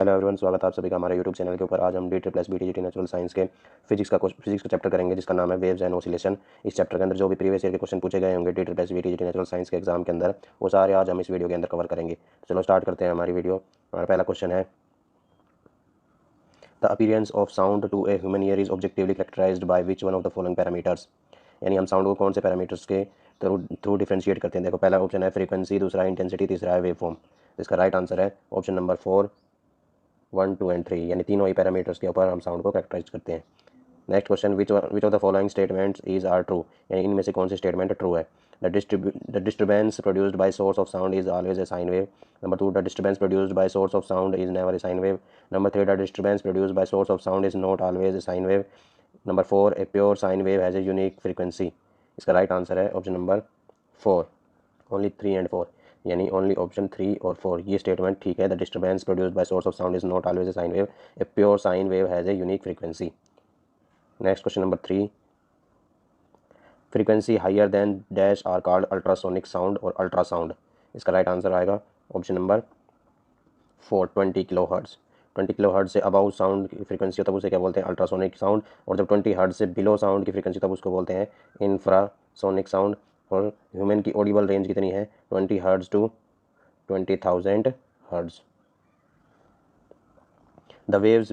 Hello everyone, स्वागत है आप सभी का हमारे यूट्यूब चैनल के ऊपर। आज हम डी.BTGT नेचुरल साइंस के फिजिक्स का चैप्टर करेंगे जिसका नाम है वेव्स एंड ऑसिलेशन। इस चैप्टर के अंदर जो भी प्रीवियस ईयर के क्वेश्चन पूछे गए होंगे डी.BTGT नेचुरल साइंस के एग्जाम के अंदर, वो सारे आज हम इस वीडियो के अंदर कवर करेंगे। चलो स्टार्ट करते हैं हमारी वीडियो। हमारा पहला क्वेश्चन है, the appearance of sound to a human ear is objectively characterized by which one of the following parameters. यानी हम साउंड को कौन से पैरामीटर्स के थ्रू डिफ्रेंशिएट करते हैं। देखो, पहला ऑप्शन है फ्रीक्वेंसी, दूसरा इंटेंसिटी, तीसरा है वेव फॉर्म। इसका राइट आंसर है ऑप्शन नंबर 4, 1, 2 एंड 3, यानी तीनों ही पैरामीटर्स के ऊपर हम साउंड को कैरेक्टराइज करते हैं। Next question, which of the following statements is are true. यानी इनमें से कौन सी स्टेटमेंट ट्रू है। The disturbance produced by source of sound is always a sine wave. Number 2, the disturbance produced by source of sound is never a sine wave. Number 3, the disturbance produced by source of sound is not always a sine wave. Number 4, a pure sine wave has a unique frequency. इसका right answer है option number 4, only 3 and 4, यानी only option 3 और 4 ये statement ठीक है। The disturbance produced by source of sound is not always a sine wave, a pure sine wave has a unique frequency. Next question number 3, frequency higher than dash are called ultrasonic sound और ultrasound. इसका right answer आएगा option number 4, 20 kilo hertz. 20 kilo hertz से above sound की frequency तब उसे क्या बोलते हैं, अल्ट्रासोनिक साउंड। और जब 20 हर्ट्ज से बिलो साउंड की फ्रीक्वेंसी तब उसको बोलते हैं इंफ्रासोनिक साउंड। और ह्यूमन की ऑडिबल रेंज कितनी है, 20 hertz to 20,000 hertz. The waves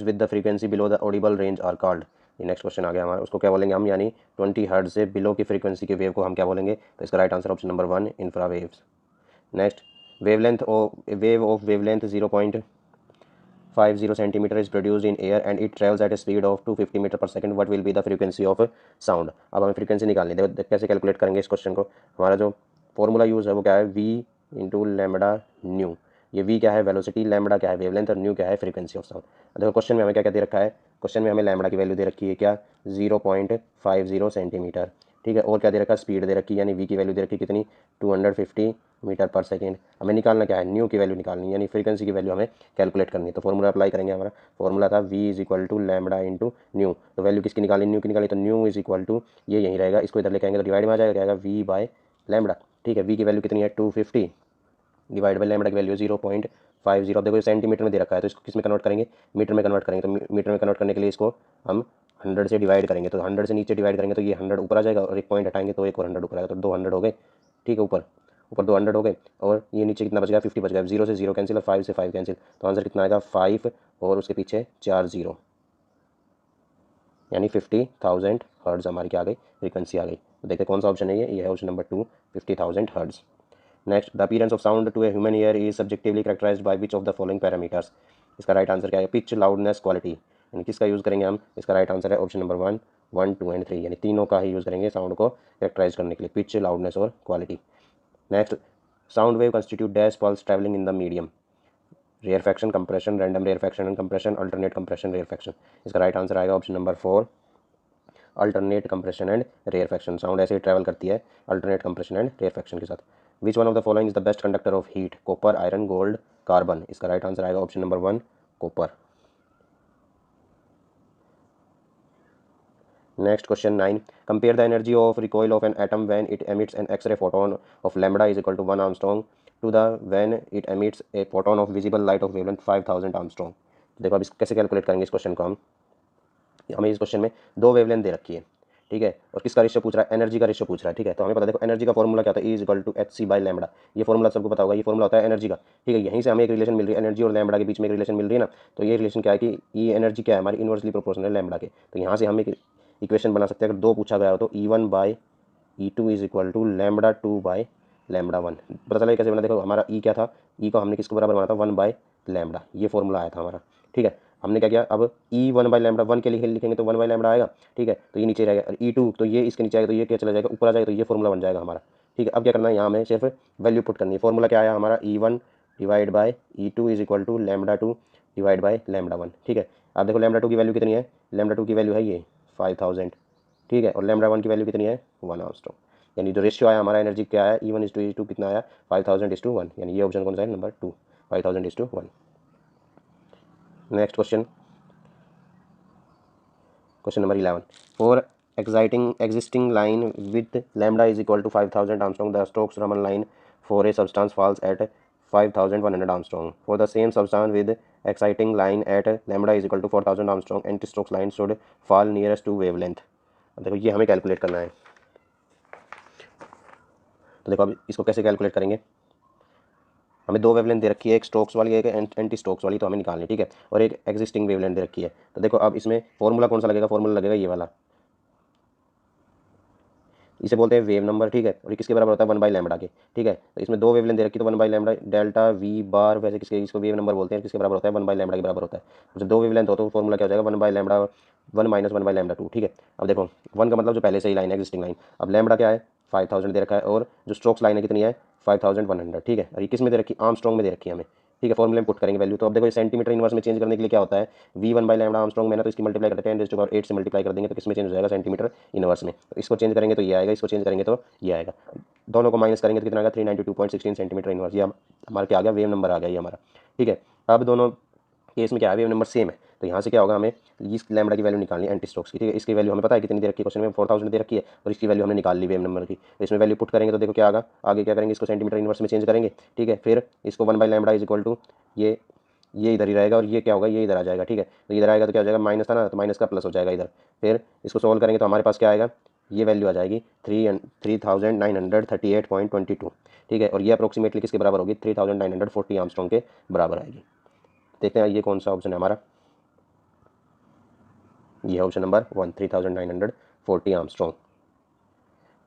with the frequency below the audible range are called. ये नेक्स्ट क्वेश्चन आ गया हमारा, उसको क्या बोलेंगे हम, यानी 20 हर्ट्ज से बिलो की फ्रीक्वेंसी के वेव को हम क्या बोलेंगे। तो इसका right answer option number 1, infra waves. Next, wave of wavelength 0.50 centimetre is produced in air and it travels at a speed of 250 metre per second, what will be the frequency of sound. अब हमें frequency निकालनी है। देखो कैसे calculate करेंगे इस question को। हमारा जो फॉर्मूला यूज़ है वो क्या है, v इंटू लैम्बडा न्यू। ये v क्या है, वेलोसिटी, लैम्बडा क्या है, वेवलेंथ, और न्यू क्या है, फ्रीक्वेंसी ऑफ साउंड। देखो क्वेश्चन में हमें क्या क्या दे रखा है, क्वेश्चन में हमें लैम्बडा की वैल्यू दे रखी है क्या, 0.50 सेंटीमीटर। ठीक है, और क्या दे रखा है, स्पीड दे रखी है, यानी v की वैल्यू दे रखी है कितनी, 250 मीटर पर सेकेंड। हमें निकालना क्या है, न्यू की वैल्यू निकालनी है, यानी फ्रीक्वेंसी की वैल्यू हमें कैलकुलेट करनी है। तो फॉर्मूला अप्लाई करेंगे। हमारा फॉर्मूला था v is equal to lambda into nu. तो वैल्यू किसकी निकाली, न्यू की निकाली, तो न्यू इज इक्वल टू ये यहीं रहेगा, इसको इधर लेके आएंगे तो डिवाइड में आ जाएगा, क्या आएगा, v बाय लैम्बडा। ठीक है, v की वैल्यू कितनी है, 250 डिवाइड बाई लैम्बडा की वैल्यू 0.50। अब देखो ये सेंटीमीटर में दे रखा है, तो इसको किस में कन्वर्ट करेंगे, मीटर में कन्वर्ट करेंगे। तो मीटर में कन्वर्ट करने के लिए इसको हम 100 से डिवाइड करेंगे। तो 100 से नीचे डिवाइड करेंगे तो ये 100 ऊपर आ जाएगा, और एक पॉइंट हटाएंगे तो एक और 100 ऊपर आएगा, तो 200 हो गए। ठीक है, ऊपर ऊपर 200 हो गए, और ये नीचे कितना बच गया, 50 बच गया। 0 से 0 कैंसिल और 5 से 5 कैंसिल, तो आंसर कितना आएगा, 5 और उसके पीछे 4 0, यानी 50,000 हर्ट्ज हमारी क्या आ गई, फ्रीक्वेंसी आ गई। तो देखते कौन सा ऑप्शन है, ये है option number 2, 50,000 hertz. Next, the appearance of sound to a human ear is subjectively characterized by which of the following parameters. इसका राइट आंसर क्या है, पिच, लाउडनेस, क्वालिटी। यानी किसका यूज़ करेंगे हम, इसका राइट आंसर है ऑप्शन नंबर 1, 1, 2 एंड 3, यानी तीनों का ही यूज़ करेंगे साउंड को कैरेक्टराइज करने के लिए, पिच, लाउडनेस और quality. Next, sound wave constitute dash pulse travelling in the medium, rarefaction, compression, random rarefaction and compression, alternate compression, rarefaction. इसका राइट आंसर आएगा option number 4, alternate compression and rarefaction. Sound ऐसे ही travel करती है alternate compression and rarefaction के साथ। Which one of the following is the best conductor of heat, copper, iron, gold, carbon. इसका right answer आएगा option number 1, copper. Next question 9, compare the energy of recoil of an atom when it emits an x ray photon of lambda is equal to 1 Armstrong to the when it emits a photon of visible light of wavelength 5000 Armstrong. देखो अब इस कैसे calculate करेंगे इस question को हम। हमें इस क्वेश्चन में दो वेवलेंथ दे रखी है, ठीक है, और किसका रेशियो पूछ रहा है, एनर्जी का रेशियो पूछ रहा है। ठीक है, तो हमें पता देखो एनर्जी का फॉर्मूला क्या होता है, E is equal to h c by lambda. ये फॉर्मूला सबको पता होगा, ये फॉर्मूला होता है एनर्जी का। ठीक है, यहीं से हमें एक रिलेशन मिल रही है, एनर्जी और लैम्बडा के बीच में एक रिलेशन मिल रही है ना। तो ये रिलेशन क्या है कि ये एनर्जी क्या है हमारी, इनवर्सली प्रोपोर्शनल है लैम्बडा के। तो यहाँ से हम एक इक्वेशन बना सकते हैं, अगर दो पूछा गया हो तो E1 by E2 is equal to lambda 2 by lambda 1। पता चला कैसे बना, देखो हमारा ई क्या था, ई को हमने किसके बराबर माना था, 1 बाई लैम्बडा, ये फॉर्मूला आया था हमारा। ठीक है, हमने क्या किया, अब ई 1 बाई लैम्बडा 1 के लिए लिखेंगे तो 1 बाई लैम्बडा आएगा। ठीक है, तो ये नीचे रहेगा, E2 तो ये इसके नीचे आएगा, तो ये क्या चला जाएगा, ऊपर आ जाएगा, तो ये फॉर्मूला बन जाएगा हमारा। ठीक है, अब क्या करना है, यहाँ हमें सिर्फ वैल्यू पुट करनी है। फॉर्मूला क्या आया हमारा, E1 divide by E2 is equal to lambda 2 divide by lambda 1। ठीक है, आप देखो लैम्बडा 2 की वैल्यू कितनी है, लैम्बडा 2 की वैल्यू है ये 5000। ठीक है, और लैम्बडा 1 की वैल्यू कितनी है, 1 आर्मस्ट्रॉन्ग। यानी जो रेशियो आया हमारा एनर्जी क्या है, E1 इज टू कितना आया, 5000:1, यानी ये ऑप्शन कौन सा है, number 2, 5000:1। Next question, question number 11, for existing line with lambda is equal to 5000 Armstrong, the Stokes Raman line for a substance falls at 5100 Armstrong. For the same substance with exciting line at lambda is equal to 4000 Armstrong, anti-Stokes line should fall nearest to wavelength. अब देखो ये हमें calculate करना है, तो देखो अब इसको कैसे कैलकुलेट करेंगे। हमें दो वेवलेंथ दे रखी है, एक स्टोक्स वाली एक एंटी स्टोक्स वाली, तो हमें निकालनी है, ठीक है, और एक एग्जिस्टिंग वेवलेंथ दे रखी है। तो देखो अब इसमें फॉर्मूला कौन सा लगेगा, फॉर्मूला लगेगा ये वाला, इसे बोलते हैं वेव नंबर, ठीक है, और ये किसके बराबर होता है 1/λ के, ठीक है। तो इसमें दो वेवलेंथ दे रखी है तो 1/λ डेल्टा वी बार, वैसे किसके इसको वेव नंबर बोलते हैं, किसके बराबर होता है 1/λ के बराबर होता है। जब दो वेवलेंथ हो तो फॉर्मूला क्या हो जाएगा 1/λ 1 माइनस 1/λ2, ठीक है। अब देखो 1 का मतलब जो पहले से ही लाइन है एग्जिस्टिंग लाइन, अब लैम्बडा क्या है 5000 दे रखा है, और जो स्ट्रोक्स लाइन है कितनी है 5100, ठीक है, और ये किस में दे रखी आर्मस्ट्रांग में दे रखी है हमें, ठीक है। फॉर्मूले में पुट करेंगे वैल्यू, तो अब देखो ये सेंटीमीटर इनवर्स में चेंज करने के लिए क्या होता है V1/λ आर्मस्ट्रांग में ना, तो इसकी मल्टीप्लाई करते हैं 10⁸ से मल्टीप्लाई कर देंगे तो किस में चेंज हो जाएगा सेंटीमीटर इनवर्स में। तो इसको चेंज करेंगे तो ये आएगा, इसको चेंज करेंगे तो ये आएगा, दोनों को माइनस करेंगे तो कितना आएगा 392.16 सेंटीमीटर इनवर्स। ये हमारा क्या आ गया वेव नंबर आ गया ये हमारा, ठीक है। अब दोनों केस में क्या है वेव नंबर सेम है, तो यहाँ से क्या होगा हमें इस लैम्बडा की वैल्यू निकालनी है एंटी स्टोक्स की, ठीक है। इसकी वैल्यू हमें पता है कितनी दे रखी है क्वेश्चन में 4000 दे रखी है, और इसकी वैल्यू हमने निकाल ली वेव नंबर की, तो इसमें वैल्यू पुट करेंगे तो देखो क्या आगा, आगे क्या करेंगे इसको सेंटीमीटर इनवर्स में चेंज करेंगे, ठीक है। फिर इसको 1/λ इज इक्वल टू ये इधर ही रहेगा, और ये क्या होगा ये इधर आ जाएगा, ठीक है। तो इधर आएगा तो क्या हो जाएगा माइनस था ना, तो माइनस का प्लस हो जाएगा इधर। फिर इसको सोल्व करेंगे तो हमारे पास क्या आएगा, ये वैल्यू आ जाएगी 3938.22, ठीक है, और ये अप्रोक्सीमेटली किसके बराबर होगी 3940 आर्मस्ट्रांग के बराबर आएगी। देखते हैं ये कौन सा ऑप्शन है हमारा, ये option number 1 3940 angstrom.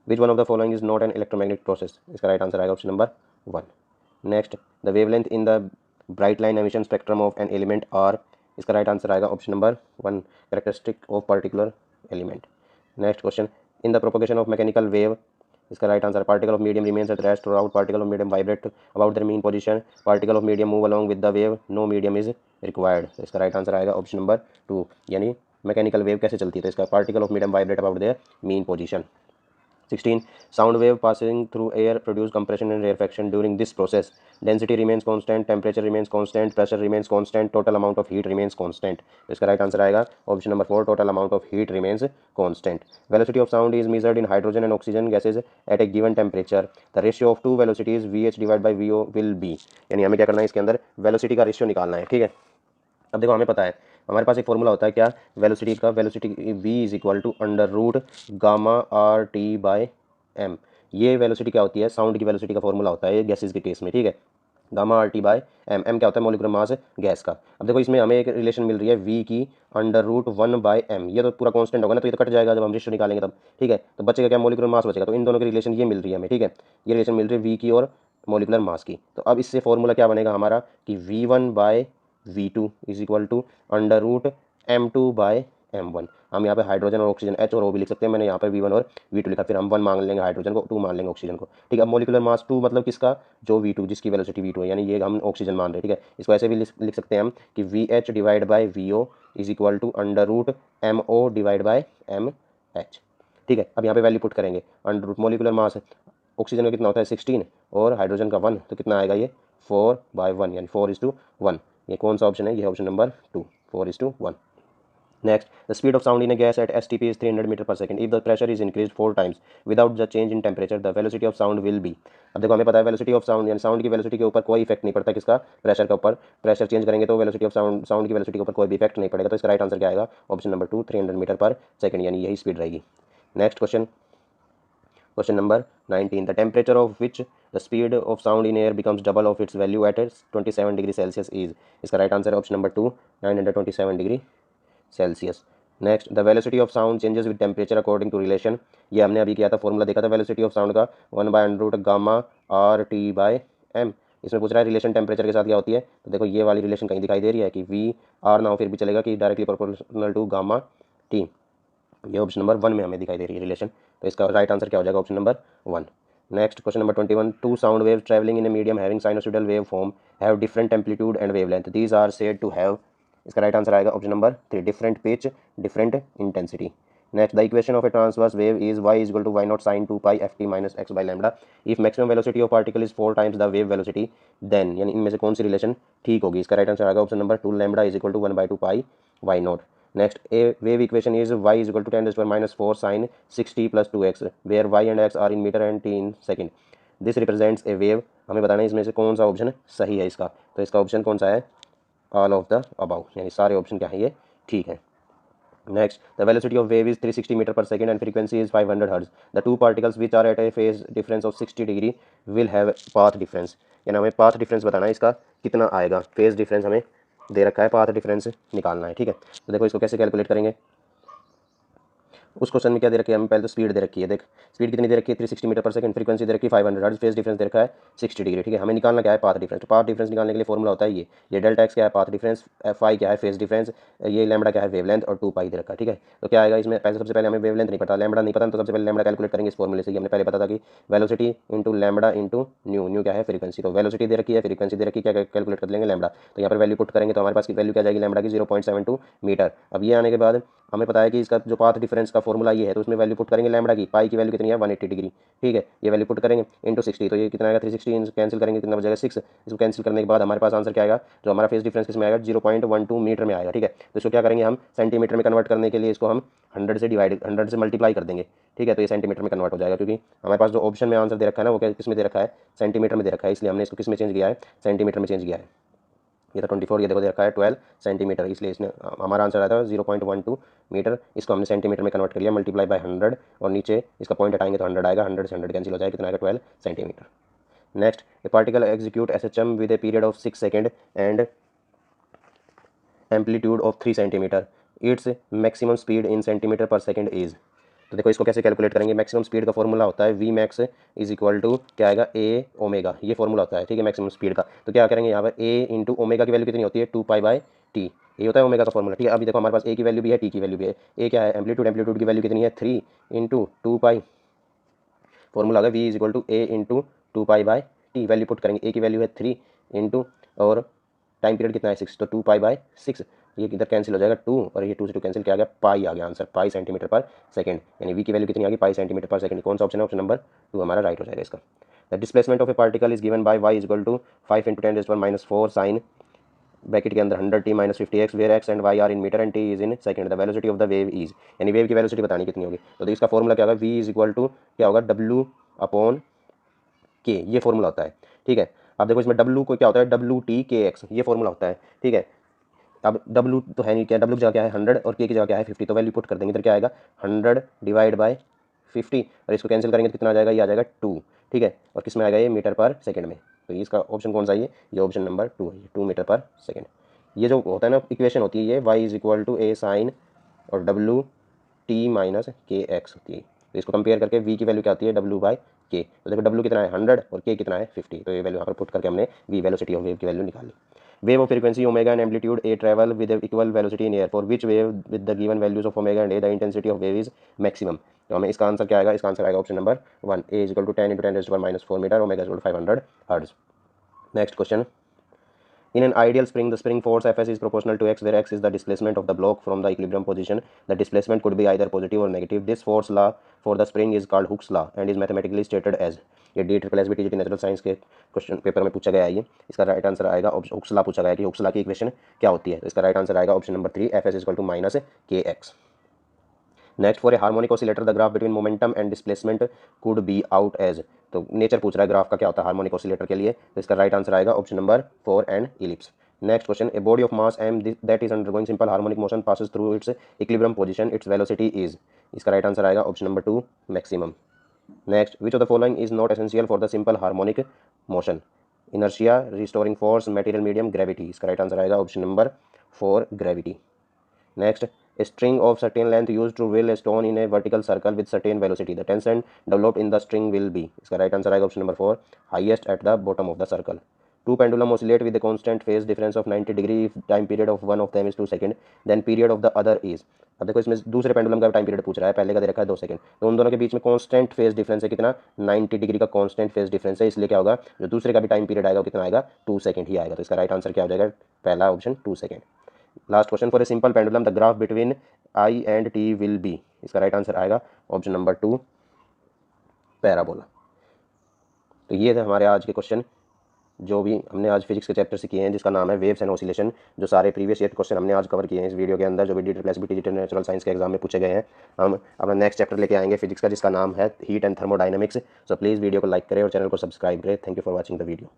Which one of the following is not an electromagnetic process, इसका राइट आंसर आएगा option number 1। Next the wavelength in the bright line emission spectrum of an element are, इसका right answer आएगा option number 1 characteristic of particular element. Next question in the propagation of mechanical wave, इसका right answer particle of medium remains at rest throughout, particle of medium vibrate about their mean position, particle of medium move along with the wave, no medium is required. तो इसका right answer आएगा option number 2, यानी mechanical wave कैसे चलती है तो इसका particle of medium vibrate about their mean position. 16 sound wave passing through air produce compression and rarefaction. During this process density remains constant, temperature remains constant, pressure remains constant, total amount of heat remains constant. तो इसका right answer आएगा option number 4 total amount of heat remains constant. Velocity of sound is measured in hydrogen and oxygen gases at a given temperature. The ratio of two velocities VH divided by VO will be, यानी हमें क्या करना है इसके अंदर velocity का ratio निकालना है, ठीक है। अब देखो हमें पता है हमारे पास एक फॉर्मूला होता है क्या वेलोसिटी का, velocity v is equal to under root gamma R T by M. ये वेलोसिटी क्या होती है साउंड की वेलोसिटी का फॉर्मूला होता है गैसेस के केस में, ठीक है, gamma R T by M. M क्या होता है मॉलिक्यूलर मास गैस का। अब देखो इसमें हमें एक रिलेशन मिल रही है v की अंडर रूट 1/m, ये तो पूरा कांस्टेंट होगा ना, तो ये तो कट जाएगा जब हम रेशियो निकालेंगे तब, ठीक है। तो बचेगा क्या मॉलिक्यूलर मास बचेगा, तो इन दोनों की रिलेशन ये मिल रही है हमें, ठीक है, ये रिलेशन मिल रही है v की और मॉलिक्यूलर मास की। तो अब इससे फॉर्मूला क्या बनेगा हमारा कि v1/v2 is equal to under root m2/m1। हम यहाँ पे हाइड्रोजन और ऑक्सीजन H और O भी लिख सकते हैं, मैंने यहाँ पे V1 और V2 लिखा, फिर हम 1 मान लेंगे हाइड्रोजन को, 2 मान लेंगे ऑक्सीजन को, ठीक है। अब मॉलिक्यूलर मास 2 मतलब किसका जो V2 जिसकी वेलोसिटी V2 है, यानी ये हम ऑक्सीजन मान रहे हैं, ठीक है। इसको ऐसे भी लिख सकते हैं हम कि VH divide by VO is equal to under root MO divide by MH, ठीक है। अब यहाँ पे वैल्यू पुट करेंगे, under root molecular mass oxygen का कितना होता है 16 और हाइड्रोजन का 1, तो कितना आएगा ये 4/1, यानी 4:1। ये कौन सा ऑप्शन है, ये option number 2 4:1। Next, the speed of sound in a gas at STP is 300 meter per second. If the pressure is increased 4 times without the change in temperature, the velocity of sound will be. अब देखो हमें पता है velocity of sound, यानी sound की velocity के ऊपर कोई इफेक्ट नहीं पड़ता, किसका प्रेशर के ऊपर। प्रेशर चेंज करेंगे तो वेलोसिटी ऑफ साउंड, साउंड की वेलोसिटी के ऊपर कोई भी इफेक्ट नहीं पड़ेगा, तो इसका राइट आंसर क्या आएगा option number 2 300 metre per second, यानी यही स्पीड रहेगी। Next question, question number 19, the temperature of which the speed of sound in air becomes double of its value at 27 degree Celsius is. इसका right answer है option number 2 927 degree Celsius. Next, the velocity of sound changes with temperature according to relation, ये हमने अभी किया था formula देखा था velocity of sound का 1/√, gamma R T by M. इसमें पूछ रहा है रिलेशन टेम्परेचर के साथ क्या होती है, तो देखो ये वाली रिलेशन कहीं दिखाई दे रही है कि वी आर ना हो फिर भी चलेगा कि directly proportional to gamma T, ये ऑप्शन नंबर 1 में हमें दिखाई दे रही है रिलेशन, तो इसका राइट आंसर क्या हो जाएगा option number 1। Next question number 21, two sound wave travelling in a medium having sinusoidal wave form have different amplitude and wavelength, these are said to have, इसका राइट आंसर आएगा option number 3 different pitch different intensity. Next, the equation of a transverse wave is y is equal to y not sine 2 pi ft minus x by lambda. If maximum velocity of particle is 4 times the wave velocity then, यानी इनमें से कौन सी relation ठीक होगी, इसका right answer आएगा option number 2 lambda is equal to 1/2 pi y not. Next, a wave equation is y is equal to 10⁻⁻4 sin 6t + 2x where y and x are in metre and t in second. This represents a wave. हमें बताना है इसमें से कौन सा option सही है इसका। तो इसका ऑप्शन कौन सा है, ऑल ऑफ द अबाउ, यानी सारे ऑप्शन क्या है ये ठीक है। Next, the velocity of wave is 360 meter per second and frequency is 500 hertz. The two particles which are at a phase difference of 60 degree will have path difference। यानी हमें path difference बताना है इसका कितना आएगा। फेज डिफरेंस हमें दे रखा है, पाथ डिफरेंस निकालना है, ठीक है। तो देखो इसको कैसे कैलकुलेट करेंगे। उस क्वेश्चन में क्या दे रखी है, हमें पहले तो स्पीड दे रखी है, देख स्पीड कितनी दे रखी है 360 मीटर पर सेकंड, फ्रीक्वेंसी दे रखी है 500 हर्ट्ज, फेज डिफरेंस दे रखा है 60 डिग्री, ठीक है। हमें निकालना क्या है, पाथ डिफरेंस। तो पाथ डिफरेंस निकालने के लिए फॉर्मूला होता है ये डेल्टा एक्स क्या है पाथ डिफरेंस, एफ आई क्या है फेज डिफरेंस, ये लैम्बडा क्या है वेवलेंथ और 2 पाई दे रखा है, ठीक है। तो क्या आएगा इसमें, पहले सबसे पहले हमें वेवलेंथ नहीं पता, लैम्बडा नहीं पता, तो सबसे पहले लैम्बडा कैलकुलेट करेंगे इस फॉर्मूले से। हमने पहले पता था कि velocity into lambda into new, new क्या है फ्रीक्वेंसी, तो वेलोसिटी दे रखी है, फ्रीक्वेंसी दे रखी है, क्या कैलकुलेट कर लेंगे लैम्बडा। तो यहाँ पर वैल्यू पुट करेंगे तो हमारे पास की वैल्यू क्या जाएगी लैम्बडा की 0.72 मीटर। अब ये आने के बाद हमें पता है कि इसका जो पाथ डिफरेंस का फॉर्मूला ये है, तो उसमें वैल्यू पुट करेंगे लैम्बडा की, पाई की वैल्यू कितनी है 180 डिग्री, ठीक है। ये वैल्यू पुट करेंगे इंटू 60, तो ये कितना आएगा 360, कैंसिल करेंगे कितना बचेगा 6। इसको कैंसिल करने के बाद हमारे पास आंसर क्या आएगा, जो हमारा फेस डिफरेंस किसमें आएगा 0.12 मीटर में आएगा, ठीक है। तो इसको क्या करेंगे हम सेंटीमीटर में कन्वर्ट करने के लिए इसको हम 100 से मल्टीप्लाई कर देंगे, ठीक है। तो ये सेंटीमीटर में कन्वर्ट हो जाएगा, क्योंकि हमारे पास जो ऑप्शन में आंसर दे रखा है ना वो किस में दे रखा है सेंटीमीटर में दे रखा है, इसलिए हमने इसको किस में चेंज किया है सेंटीमीटर में चेंज किया है। ये था 24, ये देखो दे रखा है 12 सेंटीमीटर, इसलिए इसने हमारा आंसर आया था 0.12 मीटर। इसको हमने सेंटीमीटर में कन्वर्ट कर लिया, मल्टीप्लाई बाय 100 और नीचे इसका पॉइंट हटाएंगे तो 100 आएगा, 100 से 100 कैंसिल हो जाएगा, कितना आएगा 12 centimetre. Next, A particle execute SHM with a period of 6 second and amplitude of 3 centimetre, its maximum speed in centimetre पर सेकंड इज। तो देखो इसको कैसे कैलकुलेट करेंगे, मैक्सिमम स्पीड का फॉर्मूला होता है v max is equal to क्या आएगा ए ओमेगा, ये फॉर्मूला होता है, ठीक है, मैक्सिमम स्पीड का। तो क्या करेंगे यहाँ पर ए इंटू ओमेगा की वैल्यू कितनी होती है 2 पाई बाय टी, ये होता है ओमेगा का फॉर्मूला, ठीक है। अभी देखो हमारे पास ए की वैल्यू भी है, टी की वैल्यू भी है। ए क्या है एम्पलीट्यूड, एम्पलीट्यूड की वैल्यू कितनी है 3 इंटू 2 पाई, फॉर्मूला है v is equal to A into 2 pi by T, value put करेंगे, ए की वैल्यू है 3 इंटू और टाइम पीरियड कितना है 6, तो 2 पाई बाय 6, ये किधर कैंसिल हो जाएगा 2 और ये 2 से 2 कैंसिल, क्या आ गया पाई आ गया आंसर, पाई सेंटीमीटर पर सेकंड, यानी वी की वैल्यू कितनी आ गई पाई सेंटीमीटर पर सेकंड। कौन सा ऑप्शन है, ऑप्शन नंबर 2 हमारा राइट हो जाएगा इसका। The displacement of a particle is given by y is equal to 5 into 10⁻⁴ sine bracket के अंदर 100t - 50x where x and y are in metre and t is in second, the velocity of the wave is, यानी wave की velocity बतानी कितनी होगी। तो इसका formula क्या होगा, v इज इक्वल टू क्या होगा w अपॉन के, ये फॉर्मूला होता है, ठीक है। अब देखो इसमें w को क्या होता है WT/kx, ये फॉर्मूला होता है, ठीक है। अब w तो है नहीं, क्या w की जगह क्या है 100 और k की जगह क्या है 50, तो वैल्यू पुट कर देंगे, इधर क्या आएगा 100 डिवाइड बाय 50 और इसको कैंसिल करेंगे तो कितना आ जाएगा, ये आ जाएगा 2, ठीक है। और किस में आएगा ये मीटर पर सेकंड में, तो इसका ऑप्शन कौन सा है, ये ऑप्शन नंबर 2 है, 2 मीटर पर सेकंड। ये जो होता है ना इक्वेशन होती है ये y is equal to a sine और WT - kx होती है। तो इसको कंपेयर करके v की वैल्यू क्या आती है W/k, तो देखो w कितना है 100 और k कितना है 50, तो ये वैल्यू यहाँ पर पुट करके हमने v वेलोसिटी ऑफ वेव की वैल्यू निकाली। Wave of frequency omega and amplitude a travel with equal velocity in air, for which wave with the given values of omega and a the intensity of wave is maximum। तो हमें इसका answer क्या आएगा, इसका answer आएगा option number 1, a is equal to 10 × 10⁻⁴ metre, omega is equal to 500 hertz. Next question, in an ideal spring, the spring force Fs is proportional to x, where x is the displacement of the block from the equilibrium position. The displacement could be either positive or negative. This force law for the spring is called Hooke's law and is mathematically stated as। ये DSSBT natural science के question paper में पूछा गया है ये, इसका right answer आएगा Hooke's law, पूछा गया कि हुक्स लॉ की इक्वेशन क्या होती है, तो इसका राइट आंसर आएगा option number 3, Fs is equal to -kx। Next, for a harmonic oscillator the graph between momentum and displacement could be out as. तो नेचर पूछ रहा है ग्राफ का क्या होता है हार्मोनिक ऑसिलेटर के लिए, तो इसका राइट आंसर आएगा option number 4 and ellipse. Next question, a body of mass m that is undergoing simple harmonic motion passes through it's equilibrium position, its velocity is. इसका राइट आंसर आएगा option number 2 maximum. Next, which of the following is not essential for the simple harmonic motion, inertia, restoring force, material medium, gravity. इसका right answer आएगा option number 4 gravity. Next, a string of certain length used to roll a stone in a vertical circle with certain velocity. The tension developed in the string will be। इसका right answer आएगा option number 4 highest at the bottom of the circle। Two pendulum oscillate with a constant phase difference of 90 degree if time period of one of them is 2 seconds, then period of the other is। अब देखो इसमें दूसरे pendulum का time period पूछ रहा है, पहले का दे रखा है 2 सेकंड, तो उन दोनों के बीच में कांस्टेंट फेज डिफरेंस है कितना 90 डिग्री का कांस्टेंट फेज डिफरेंस है, इसलिए क्या होगा जो दूसरे का भी टाइम पीरियड आएगा वो कितना आएगा 2 सेकंड ही आएगा, तो इसका राइट आंसर क्या हो जाएगा पहला option 2 second. Last question, for a simple pendulum the graph between I and T will be. इसका राइट आंसर आएगा ऑप्शन नंबर 2 पैराबोला। तो ये थे हमारे आज के क्वेश्चन जो भी हमने आज फिजिक्स के चैप्टर से किए हैं, जिसका नाम है वेव्स एंड ऑसिलेशन। जो सारे प्रीवियस ईयर क्वेश्चन हमने आज कवर किए हैं इस वीडियो के अंदर, जो भी डिजिटल डिजिटल नेचुरल साइंस के एग्जाम में पूछे गए हैं, हम अपना नेक्स्ट चैप्टर लेके आएंगे फिजिक्स का, जिसका नाम है heat and thermodynamics. So please video को लाइक करें और चैनल को सब्सक्राइब करें। Thank you for watching the video.